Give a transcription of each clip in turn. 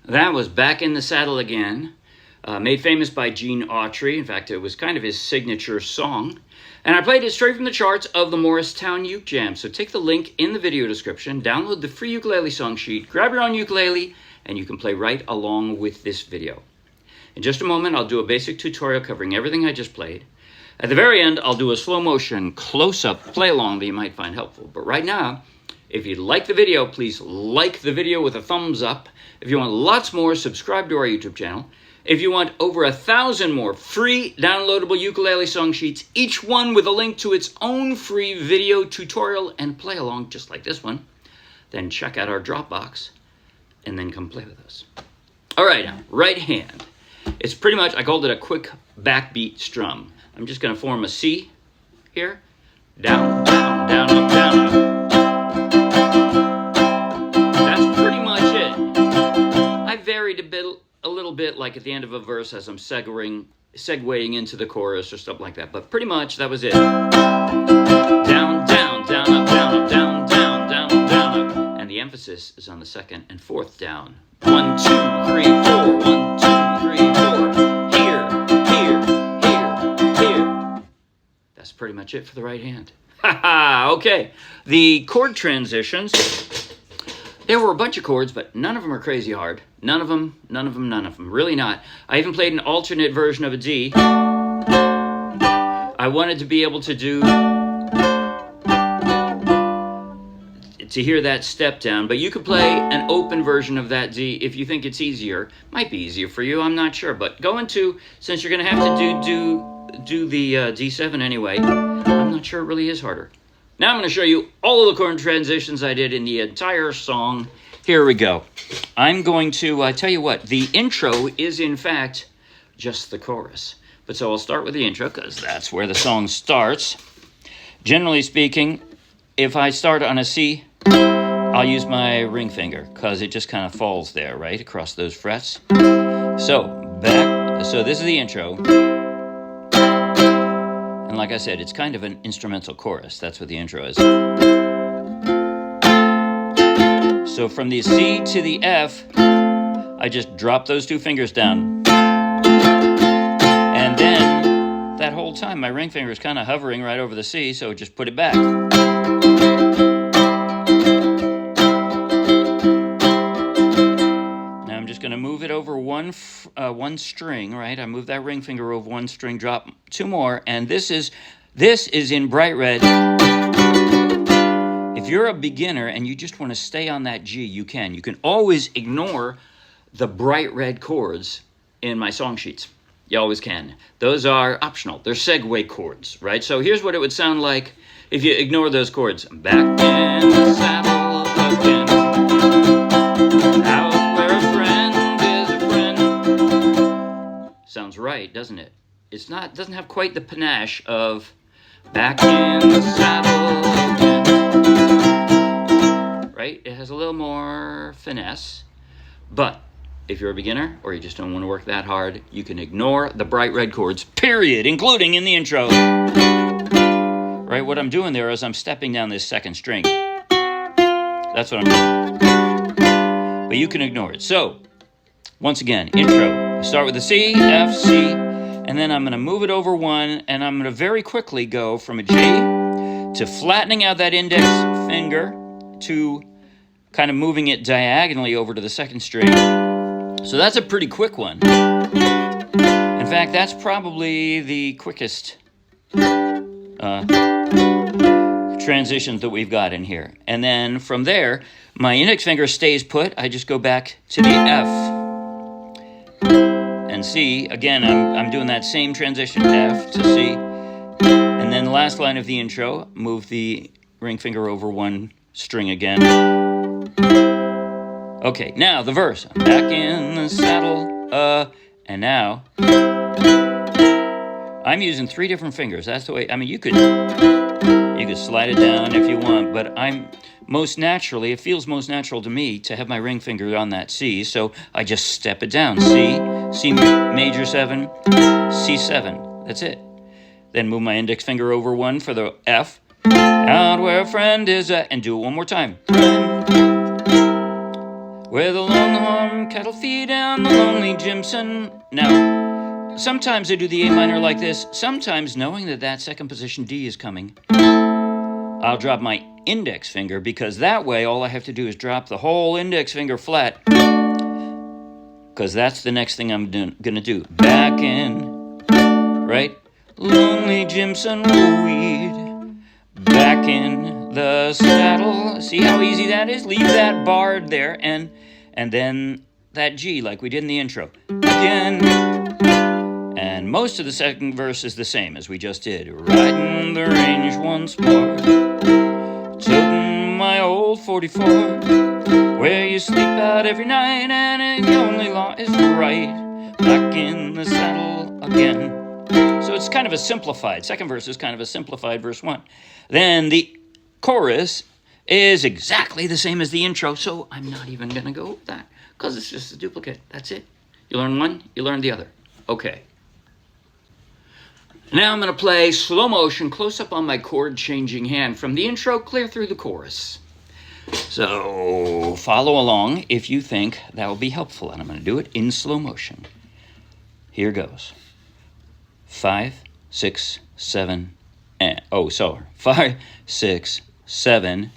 That was Back in the Saddle Again, made famous by Gene Autry. In fact, it was kind of his signature song. And I played it straight from the charts of the Morristown Uke Jam. So take the link in the video description, download the free ukulele song sheet, grab your own ukulele, and you can play right along with this video. In just a moment, I'll do a basic tutorial covering everything I just played. At the very end, I'll do a slow motion close-up play along that you might find helpful. But right now, if you like the video, please like the video with a thumbs up. If you want lots more, subscribe to our YouTube channel. If you want over 1,000 more free downloadable ukulele song sheets, each one with a link to its own free video tutorial and play along just like this one, then check out our Dropbox and then come play with us. All right, now, right hand. It's pretty much, I called it a quick backbeat strum. I'm just going to form a C here. Down, down, down, up, down, up. That's pretty much it. I varied a little bit, like at the end of a verse as I'm segueing into the chorus or stuff like that. But pretty much that was it. Down, down, down, up, down, up, down, down, down, down, up. And the emphasis is on the second and fourth down. 1, 2, 3, 4. 1, 2, 3, 4. Here, here, here, here. That's pretty much it for the right hand. Haha, okay. The chord transitions. There were a bunch of chords, but none of them are crazy hard. None of them, none of them, none of them. Really not. I even played an alternate version of a D. I wanted to be able to hear that step down, but you could play an open version of that D if you think it's easier. Might be easier for you, I'm not sure. But go into, since you're going to have to do the D7 anyway, I'm not sure it really is harder. Now I'm going to show you all of the chord transitions I did in the entire song. Here we go. I'm going to tell you what, the intro is in fact just the chorus. But so I'll start with the intro because that's where the song starts. Generally speaking, if I start on a C, I'll use my ring finger because it just kind of falls there, right, across those frets. So this is the intro. And like I said, it's kind of an instrumental chorus. That's what the intro is. So from the C to the F, I just drop those two fingers down. And then, that whole time, my ring finger is kind of hovering right over the C, so just put it back. Now I'm just going to move it over one string, right? I move that ring finger over one string, drop two more, and this is in bright red. If you're a beginner and you just want to stay on that G, you can. You can always ignore the bright red chords in my song sheets. You always can. Those are optional. They're segue chords, right? So here's what it would sound like if you ignore those chords. Back in the saddle again. Out where a friend is a friend. Sounds right, doesn't it? Doesn't have quite the panache of back in the saddle again. Right? It has a little more finesse. But if you're a beginner or you just don't want to work that hard, you can ignore the bright red chords, period, including in the intro. Right? What I'm doing there is I'm stepping down this second string. That's what I'm doing. But you can ignore it. So, once again, intro. Start with the C, F, C, and then I'm going to move it over one, and I'm going to very quickly go from a G to flattening out that index finger to kind of moving it diagonally over to the second string. So that's a pretty quick one. In fact, that's probably the quickest transitions that we've got in here. And then from there, my index finger stays put. I just go back to the F and C. Again, I'm doing that same transition, F to C. And then the last line of the intro, move the ring finger over one string again. Okay, now the verse. I'm back in the saddle, and now I'm using three different fingers. That's the way. I mean, you could slide it down if you want, but it feels most natural to me to have my ring finger on that C, so I just step it down. C major 7, C7. That's it. Then move my index finger over one for the F. Out where a friend is at, and do it one more time. where the longhorn cattle feed down the lonely Jimson. Now, sometimes I do the A minor like this. Sometimes, knowing that that second position D is coming, I'll drop my index finger, because that way all I have to do is drop the whole index finger flat, because that's the next thing I'm gonna do. Back in, right? Lonely Jimson weed, back in the saddle. See how easy that is? Leave that bar there, and then that G like we did in the intro. Again. And most of the second verse is the same as we just did. Riding the range once more, totin my old 44, where you sleep out every night and the only law is right. Back in the saddle again. So it's kind of a simplified, second verse is kind of a simplified verse 1. Then the chorus is exactly the same as the intro, so I'm not even going to go with that, because it's just a duplicate. That's it. You learn one, you learn the other. Okay. Now I'm going to play slow motion, close up on my chord changing hand from the intro clear through the chorus. So follow along if you think that will be helpful, and I'm going to do it in slow motion. Here goes. 5, 6, 7, and 5, 6, 7.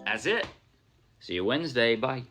That's it. See you Wednesday. Bye.